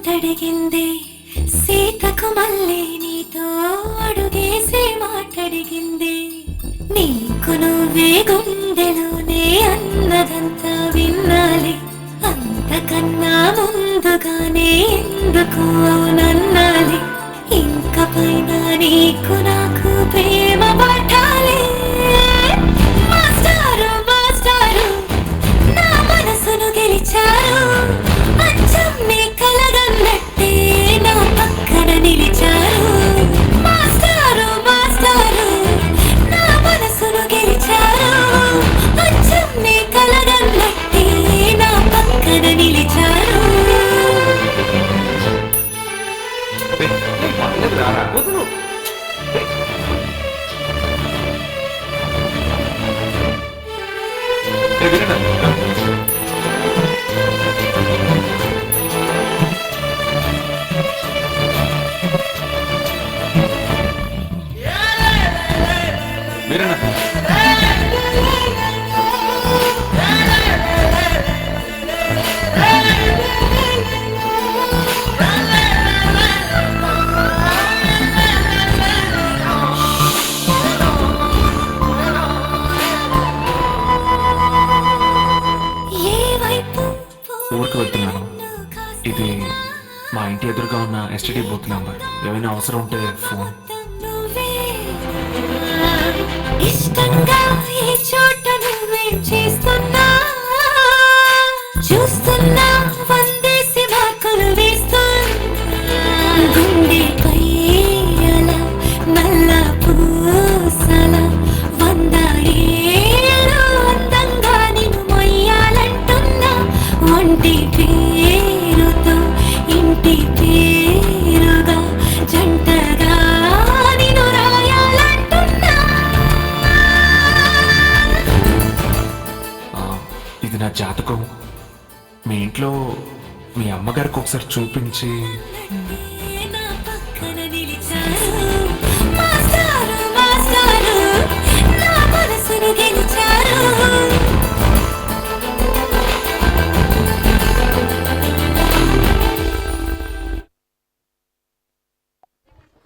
మాటడిగింది సీతకు మళ్ళీ నీతో అడుగేసి మాటడిగింది. నీకు నువ్వే గుండెలోనే అన్నదంతా వినాలి, అంతకన్నా ముందుగానే ఎందుకు అవునన్నాలి. ఇంక పైన నీకు నాకు ప్రేమ పట్టాలి. మాస్టారు మాస్టారు నా మనసును గెలిచారు, అచ్చం నీ కలగన్నట్టే నా పక్కన నిలిచారు. మాస్టారు మాస్టారు నా మనసును గెలిచారు, అచ్చం నీ కలగన్నట్టే నా పక్కన నిలిచారు. వదులు. ఊరికి వెళ్తున్నాను. ఇది మా ఇంటి ఎదురుగా ఉన్న ఎస్టీడీ బూత్ నెంబర్. ఏమైనా అవసరం ఉంటే ఫోన్. ఇష్టంగా ఈ చోట నువ్వేం చేస్తున్నా, చూస్తున్నా వందేసి మార్కులు వేస్తున్నా. గుండెపై అలా నల్ల పూసల వందరేళ్ళు అందంగా నిన్ను మొయ్యాలంటున్నా. ఒంటి పేరుతో ఇంటి పేరుగా జంటగా నిన్ను రాయాలంటున్నా. ఇది నా జాతకం. మీ ఇంట్లో మీ అమ్మగారికి ఒకసారి చూపించి